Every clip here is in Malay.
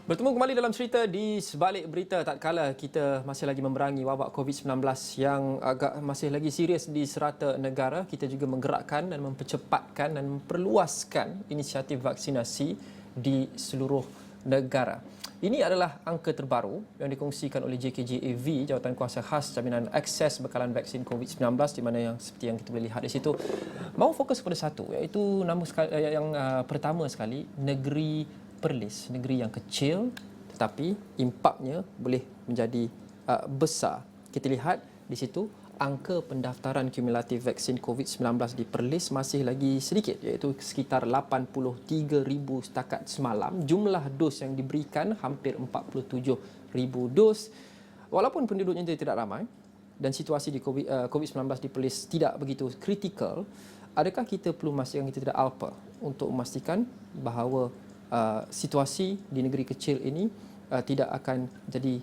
Bertemu kembali dalam cerita di sebalik berita tatkala kita masih lagi memerangi wabak COVID-19 yang agak masih lagi serius di serata negara. Kita juga menggerakkan dan mempercepatkan dan memperluaskan inisiatif vaksinasi di seluruh negara. Ini adalah angka terbaru yang dikongsikan oleh JKJAV, Jawatan Kuasa Khas Jaminan Akses Bekalan Vaksin COVID-19, di mana yang seperti yang kita boleh lihat di situ. Mahu fokus pada satu, iaitu yang pertama sekali, negeri Perlis, negeri yang kecil tetapi impaknya boleh menjadi besar. Kita lihat di situ angka pendaftaran kumulatif vaksin COVID-19 di Perlis masih lagi sedikit, iaitu sekitar 83,000 setakat semalam. Jumlah dos yang diberikan hampir 47,000 dos. Walaupun penduduknya tidak ramai dan situasi di COVID-19 di Perlis tidak begitu kritikal, adakah kita perlu memastikan kita tidak alpa untuk memastikan bahawa situasi di negeri kecil ini tidak akan jadi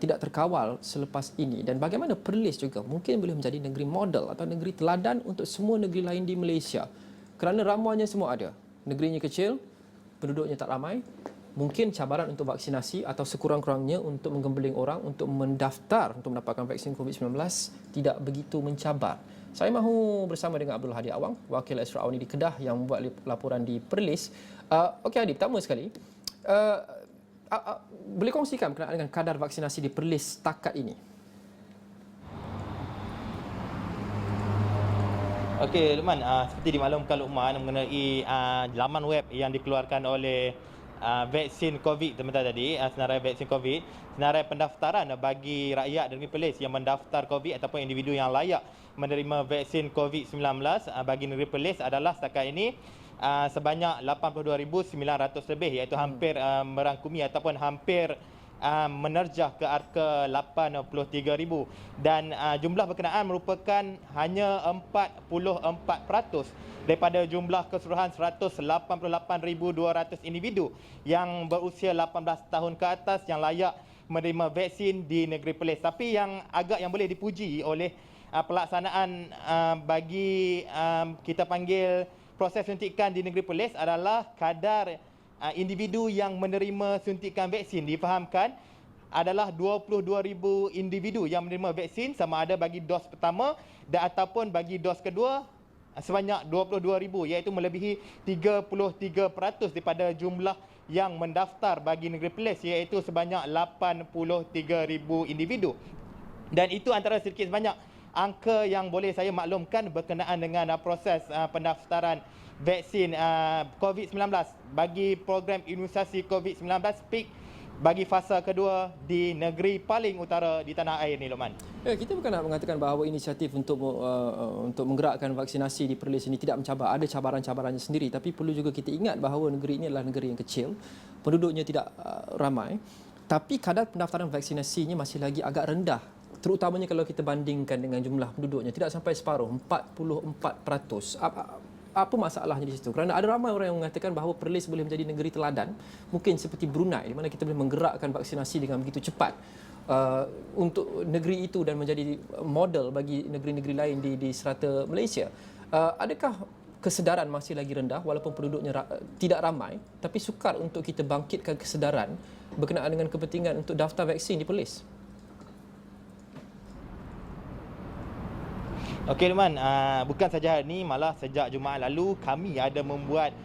tidak terkawal selepas ini, dan bagaimana Perlis juga mungkin boleh menjadi negeri model atau negeri teladan untuk semua negeri lain di Malaysia, kerana ramuannya semua ada. Negerinya kecil, penduduknya tak ramai, mungkin cabaran untuk vaksinasi atau sekurang-kurangnya untuk menggembeling orang untuk mendaftar untuk mendapatkan vaksin COVID-19 tidak begitu mencabar. Saya mahu bersama dengan Abdul Hadi Awang, Wakil Asra Awni di Kedah yang membuat laporan di Perlis. Okey Hadi, pertama sekali, boleh kongsikan berkenaan dengan kadar vaksinasi di Perlis setakat ini? Okey, Luqman, seperti dimaklumkan Luqman mengenai laman web yang dikeluarkan oleh vaksin COVID sebentar tadi, senarai vaksin COVID, senarai pendaftaran bagi rakyat negeri Perlis yang mendaftar COVID ataupun individu yang layak menerima vaksin COVID-19 bagi negeri Perlis adalah setakat ini sebanyak 82,900 lebih, iaitu hampir merangkumi ataupun hampir menerjah ke angka 83,000, dan jumlah berkenaan merupakan hanya 44% daripada jumlah keseluruhan 188,200 individu yang berusia 18 tahun ke atas yang layak menerima vaksin di negeri Perlis. Tapi yang boleh dipuji oleh pelaksanaan bagi kita panggil proses suntikan di negeri Perlis adalah kadar individu yang menerima suntikan vaksin. Difahamkan adalah 22,000 individu yang menerima vaksin, sama ada bagi dos pertama dan ataupun bagi dos kedua sebanyak 22,000, iaitu melebihi 33% daripada jumlah yang mendaftar bagi negeri Perlis, iaitu sebanyak 83,000 individu. Dan itu antara sedikit sebanyak angka yang boleh saya maklumkan berkenaan dengan proses pendaftaran vaksin COVID-19 bagi program imunisasi COVID-19 PIK bagi fasa kedua di negeri paling utara di tanah air ni, Luqman. Kita bukan nak mengatakan bahawa inisiatif untuk menggerakkan vaksinasi di Perlis ini tidak mencabar. Ada cabaran-cabarannya sendiri, tapi perlu juga kita ingat bahawa negeri ini adalah negeri yang kecil, penduduknya tidak ramai, tapi kadar pendaftaran vaksinasinya masih lagi agak rendah, terutamanya kalau kita bandingkan dengan jumlah penduduknya, tidak sampai separuh, 44%. Apa masalahnya di situ? Kerana ada ramai orang yang mengatakan bahawa Perlis boleh menjadi negeri teladan, mungkin seperti Brunei, di mana kita boleh menggerakkan vaksinasi dengan begitu cepat untuk negeri itu dan menjadi model bagi negeri-negeri lain di serata Malaysia. Adakah kesedaran masih lagi rendah walaupun penduduknya tidak ramai, tapi sukar untuk kita bangkitkan kesedaran berkenaan dengan kepentingan untuk daftar vaksin di Perlis? Okey, Luqman, bukan saja hari ini, malah sejak Jumaat lalu kami ada membuat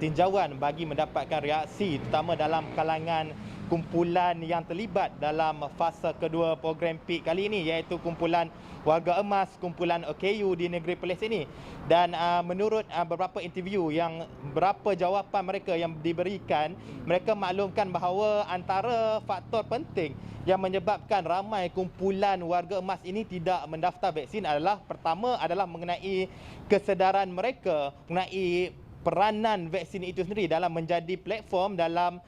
tinjauan bagi mendapatkan reaksi, terutama dalam kalangan kumpulan yang terlibat dalam fasa kedua program PIK kali ini, iaitu kumpulan warga emas, kumpulan OKU di negeri Perlis ini. Dan menurut beberapa interview yang berapa jawapan mereka yang diberikan, mereka maklumkan bahawa antara faktor penting yang menyebabkan ramai kumpulan warga emas ini tidak mendaftar vaksin adalah, pertama adalah mengenai kesedaran mereka mengenai peranan vaksin itu sendiri dalam menjadi platform dalam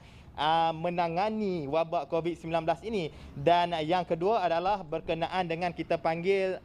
menangani wabak COVID-19 ini. Dan yang kedua adalah berkenaan dengan kita panggil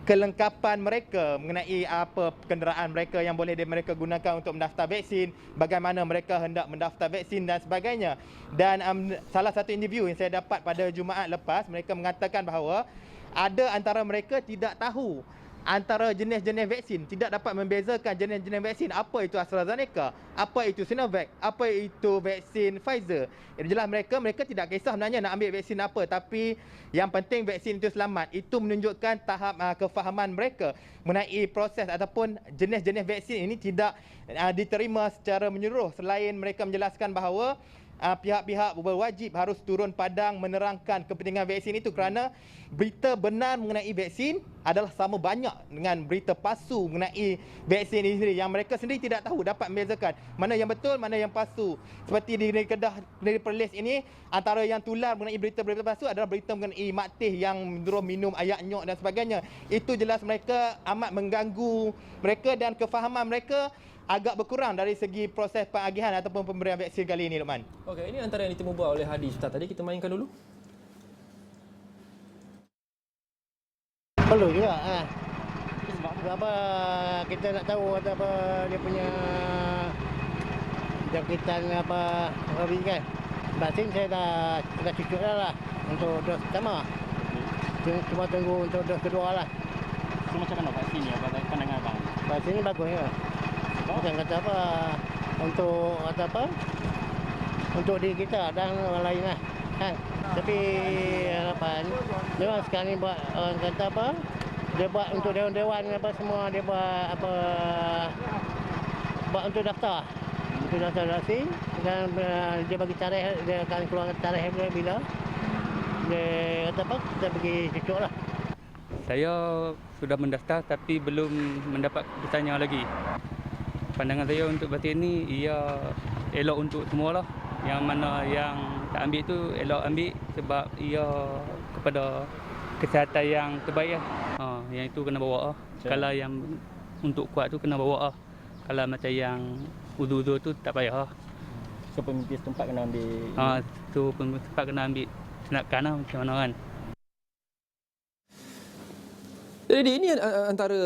kelengkapan mereka mengenai apa kenderaan mereka yang boleh mereka gunakan untuk mendaftar vaksin, bagaimana mereka hendak mendaftar vaksin dan sebagainya. Dan salah satu interview yang saya dapat pada Jumaat lepas, mereka mengatakan bahawa ada antara mereka tidak tahu antara jenis-jenis vaksin, tidak dapat membezakan jenis-jenis vaksin. Apa itu AstraZeneca, apa itu Sinovac, apa itu vaksin Pfizer. Jelas mereka tidak kisah sebenarnya nak ambil vaksin apa, tapi yang penting vaksin itu selamat. Itu menunjukkan tahap kefahaman mereka mengenai proses ataupun jenis-jenis vaksin ini tidak diterima secara menyeluruh, selain mereka menjelaskan bahawa pihak-pihak berwajib harus turun padang menerangkan kepentingan vaksin itu, kerana berita benar mengenai vaksin adalah sama banyak dengan berita palsu mengenai vaksin ini sendiri, yang mereka sendiri tidak tahu dapat membezakan mana yang betul, mana yang palsu. Seperti di Kedah, di Perlis ini, antara yang tular mengenai berita-berita palsu adalah berita mengenai Mak Teh yang disuruh minum ayak nyok dan sebagainya. Itu jelas mereka amat mengganggu mereka dan kefahaman mereka agak berkurang dari segi proses pengagihan ataupun pemberian vaksin kali ini, Luqman. Okey, ini antara yang ditemu buat oleh Hadi Ustaz tadi. Kita mainkan dulu. Perlu juga. Sebab apa kita nak tahu apa dia punya jangkitan apa kan. Vaksin saya dah cukup dah lah untuk dos pertama. Cuma tunggu untuk dos kedua lah. So, macam mana vaksin ni? Apa pandangan abang? Vaksin ni bagus ya. Bukan kata apa untuk diri kita dan orang lain lah kan. Tapi harapan memang sekarang ni buat orang kata apa, dia buat untuk dewan-dewan apa semua, dia buat untuk daftar vaksin, dan dia bagi tarikh, dia akan keluarkan tarikh bila dia kata apa, kita pergi cucuk lah. Saya sudah mendaftar tapi belum mendapat keputusannya lagi. Pandangan saya untuk vaksin ni, ia elok untuk semua lah. Yang mana yang tak ambil tu elok ambil sebab ia kepada kesihatan yang terbaik lah. Yang itu kena bawa lah. Kalau yang untuk kuat tu kena bawa lah. Kalau macam yang uzur-uzur tu tak payah lah. So pemimpin setempat kena ambil. Tu pemimpin setempat kena ambil tindakan lah macam mana kan. Jadi ini antara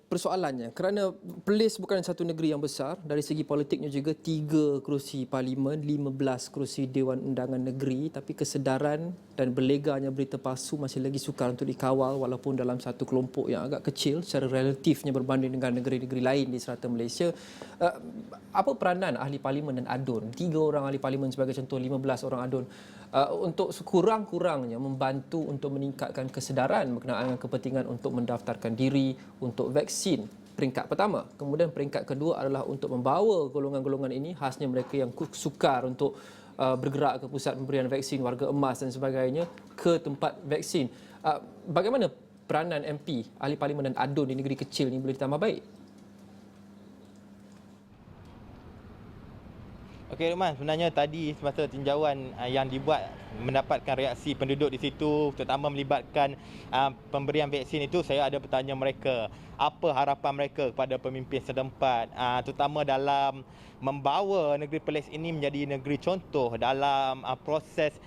persoalannya, kerana Perlis bukan satu negeri yang besar. Dari segi politiknya juga 3 kerusi parlimen, 15 kerusi Dewan Undangan Negeri, tapi kesedaran dan berleganya berita palsu masih lagi sukar untuk dikawal walaupun dalam satu kelompok yang agak kecil secara relatifnya berbanding dengan negeri-negeri lain di serata Malaysia. Apa peranan ahli parlimen dan ADUN? 3 orang ahli parlimen sebagai contoh, 15 orang ADUN untuk sekurang-kurangnya membantu untuk meningkatkan kesedaran berkenaan dengan kepentingan untuk mendaftarkan diri untuk vaksin, peringkat pertama. Kemudian peringkat kedua adalah untuk membawa golongan-golongan ini, khasnya mereka yang sukar untuk bergerak ke pusat pemberian vaksin, warga emas dan sebagainya, ke tempat vaksin. Bagaimana peranan MP, ahli parlimen dan ADUN di negeri kecil ini boleh ditambah baik? Okey, Luqman, sebenarnya tadi semasa tinjauan yang dibuat mendapatkan reaksi penduduk di situ, terutama melibatkan pemberian vaksin itu, saya ada bertanya mereka apa harapan mereka kepada pemimpin setempat, terutama dalam membawa negeri Perlis ini menjadi negeri contoh dalam proses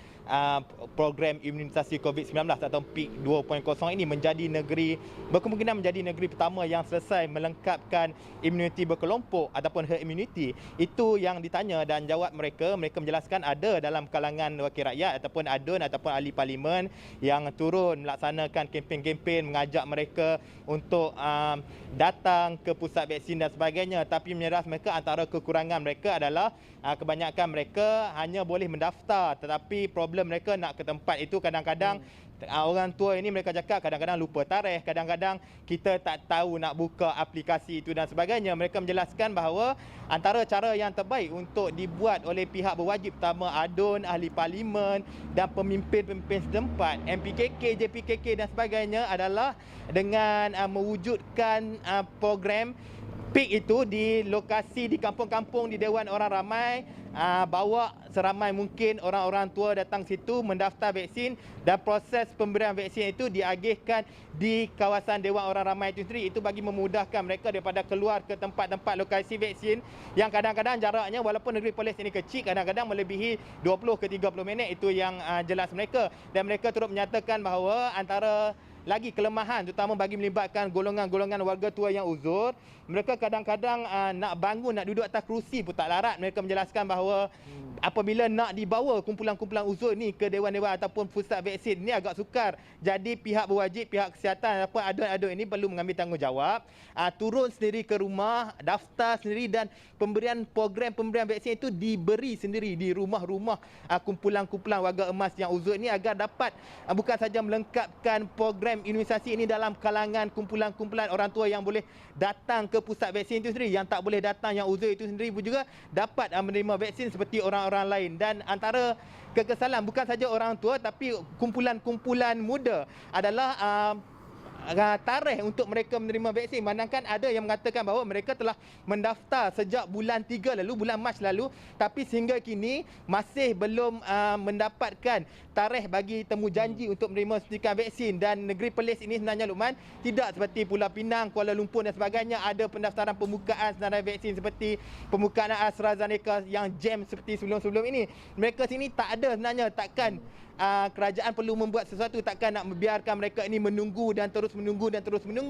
program imunisasi COVID-19 atau PIK 2.0 ini menjadi negeri, berkemungkinan menjadi negeri pertama yang selesai melengkapkan imuniti berkelompok ataupun herd immunity. Itu yang ditanya dan jawab mereka menjelaskan ada dalam kalangan wakil rakyat ataupun ADUN ataupun ahli parlimen yang turun melaksanakan kempen-kempen mengajak mereka untuk datang ke pusat vaksin dan sebagainya, tapi menyeras mereka antara kekurangan mereka adalah kebanyakan mereka hanya boleh mendaftar, tetapi problem mereka nak ke tempat itu kadang-kadang orang tua ini mereka cakap kadang-kadang lupa tarikh, kadang-kadang kita tak tahu nak buka aplikasi itu dan sebagainya. Mereka menjelaskan bahawa antara cara yang terbaik untuk dibuat oleh pihak berwajib, pertama ADUN, ahli parlimen dan pemimpin-pemimpin setempat, MPKK, JPKK dan sebagainya adalah dengan mewujudkan program PIK itu di lokasi, di kampung-kampung, di Dewan Orang Ramai, bawa seramai mungkin orang-orang tua datang situ mendaftar vaksin, dan proses pemberian vaksin itu diagihkan di kawasan Dewan Orang Ramai itu sendiri. Itu bagi memudahkan mereka daripada keluar ke tempat-tempat lokasi vaksin yang kadang-kadang jaraknya walaupun negeri Perlis ini kecil, kadang-kadang melebihi 20 ke 30 minit. Itu yang jelas mereka, dan mereka turut menyatakan bahawa antara lagi kelemahan terutama bagi melibatkan golongan-golongan warga tua yang uzur. Mereka kadang-kadang nak bangun, nak duduk atas kerusi pun tak larat. Mereka menjelaskan bahawa apabila nak dibawa kumpulan-kumpulan uzur ni ke dewan-dewan ataupun pusat vaksin ni agak sukar. Jadi pihak berwajib, pihak kesihatan ataupun adun-adun ini perlu mengambil tanggungjawab, turun sendiri ke rumah, daftar sendiri dan pemberian program pemberian vaksin itu diberi sendiri di rumah-rumah kumpulan-kumpulan warga emas yang uzur ini agar dapat bukan saja melengkapkan program imunisasi ini dalam kalangan kumpulan-kumpulan orang tua yang boleh datang ke pusat vaksin itu sendiri, yang tak boleh datang yang uzur itu sendiri pun juga dapat menerima vaksin seperti orang-orang lain. Dan antara kekesalan bukan saja orang tua tapi kumpulan-kumpulan muda adalah tarikh untuk mereka menerima vaksin. Manakala ada yang mengatakan bahawa mereka telah mendaftar sejak bulan 3 lalu, bulan Mac lalu, tapi sehingga kini masih belum mendapatkan tarikh bagi temu janji untuk menerima suntikan vaksin. Dan negeri Perlis ini sebenarnya, Luqman, tidak seperti Pulau Pinang, Kuala Lumpur dan sebagainya ada pendaftaran pembukaan senarai vaksin seperti pembukaan AstraZeneca yang jam seperti sebelum-sebelum ini. Mereka sini tak ada sebenarnya. Takkan kerajaan perlu membuat sesuatu, takkan nak membiarkan mereka ini menunggu dan terus menunggu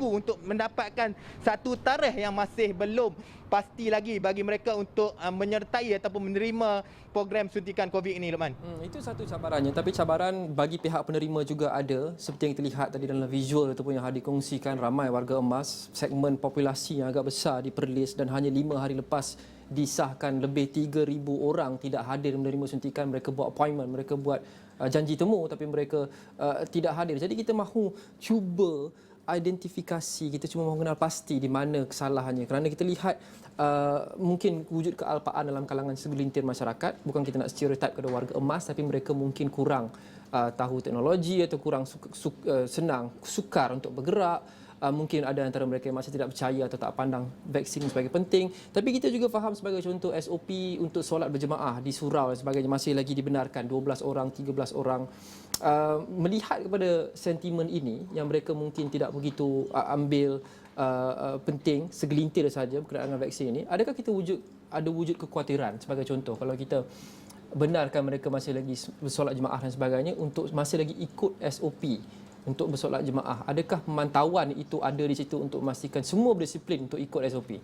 untuk mendapatkan satu tarikh yang masih belum pasti lagi bagi mereka untuk menyertai ataupun menerima program suntikan COVID ini, Luqman. Itu satu cabarannya, tapi cabaran bagi pihak penerima juga ada, seperti yang kita lihat tadi dalam visual ataupun yang dikongsikan. Ramai warga emas, segmen populasi yang agak besar di Perlis, dan hanya 5 hari lepas disahkan lebih 3,000 orang tidak hadir menerima suntikan. Mereka buat appointment, mereka buat janji temu tapi mereka tidak hadir. Jadi kita mahu cuba identifikasi, kita cuma mahu kenal pasti di mana kesalahannya, kerana kita lihat mungkin wujud kealpaan dalam kalangan segelintir masyarakat. Bukan kita nak stereotip kepada warga emas, tapi mereka mungkin kurang tahu teknologi atau kurang sukar untuk bergerak. Mungkin ada antara mereka yang masih tidak percaya atau tak pandang vaksin sebagai penting. Tapi kita juga faham sebagai contoh SOP untuk solat berjemaah di surau dan sebagainya masih lagi dibenarkan 12 orang, 13 orang. Melihat kepada sentimen ini yang mereka mungkin tidak begitu ambil penting, segelintir saja berkenaan dengan vaksin ini, adakah kita ada wujud kekhawatiran sebagai contoh kalau kita benarkan mereka masih lagi bersolat jemaah dan sebagainya untuk masih lagi ikut SOP untuk bersolat jemaah? Adakah pemantauan itu ada di situ untuk memastikan semua berdisiplin untuk ikut SOP?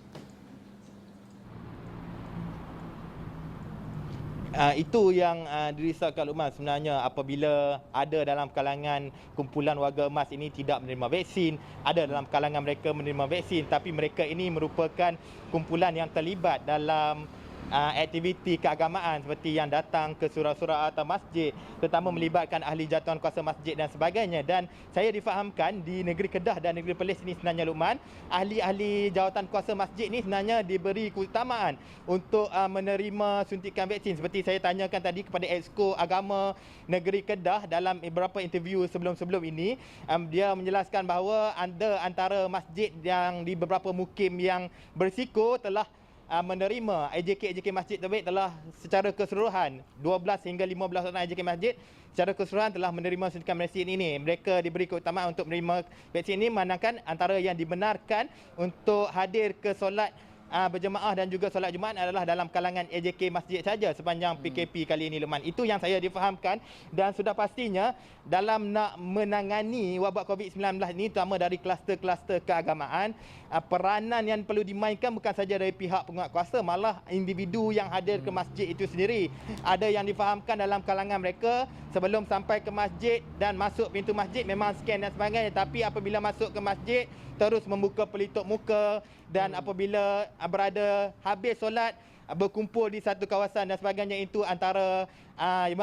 Itu yang dirisaukan, Luqman, sebenarnya apabila ada dalam kalangan kumpulan warga emas ini tidak menerima vaksin, ada dalam kalangan mereka menerima vaksin tapi mereka ini merupakan kumpulan yang terlibat dalam aktiviti keagamaan seperti yang datang ke surau-surau atau masjid, terutama melibatkan ahli jawatan kuasa masjid dan sebagainya. Dan saya difahamkan di negeri Kedah dan negeri Perlis ini sebenarnya, Luqman, ahli-ahli jawatan kuasa masjid ini sebenarnya diberi keutamaan untuk menerima suntikan vaksin. Seperti saya tanyakan tadi kepada Exco Agama Negeri Kedah dalam beberapa interview sebelum-sebelum ini, dia menjelaskan bahawa ada antara masjid yang di beberapa mukim yang berisiko telah menerima AJK masjid tersebut telah secara keseluruhan 12 hingga 15 orang AJK masjid secara keseluruhan telah menerima suntikan vaksin ini. Mereka diberi keutamaan untuk menerima vaksin ini, manakala antara yang dibenarkan untuk hadir ke solat berjemaah dan juga solat Jumaat adalah dalam kalangan AJK masjid saja sepanjang PKP kali ini, Luqman. Itu yang saya difahamkan, dan sudah pastinya dalam nak menangani wabak COVID-19 ini, terutama dari kluster-kluster keagamaan, peranan yang perlu dimainkan bukan saja dari pihak penguatkuasa, malah individu yang hadir ke masjid itu sendiri. Ada yang difahamkan dalam kalangan mereka sebelum sampai ke masjid dan masuk pintu masjid memang scan dan sebagainya, tapi apabila masuk ke masjid terus membuka pelitup muka, dan apabila berada habis solat berkumpul di satu kawasan dan sebagainya, itu antara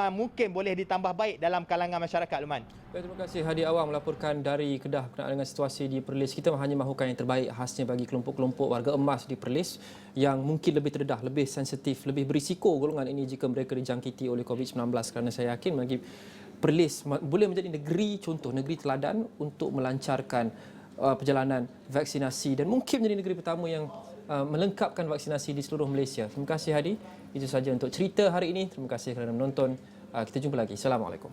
mungkin boleh ditambah baik dalam kalangan masyarakat, Luqman. Baik, terima kasih Hadi Awang melaporkan dari Kedah berkenaan dengan situasi di Perlis. Kita hanya mahukan yang terbaik khasnya bagi kelompok-kelompok warga emas di Perlis yang mungkin lebih terdedah, lebih sensitif, lebih berisiko golongan ini jika mereka dijangkiti oleh COVID-19, kerana saya yakin bagi Perlis boleh menjadi negeri contoh, negeri teladan untuk melancarkan perjalanan vaksinasi dan mungkin menjadi negeri pertama yang melengkapkan vaksinasi di seluruh Malaysia. Terima kasih Hadi. Itu saja untuk cerita hari ini. Terima kasih kerana menonton. Kita jumpa lagi. Assalamualaikum.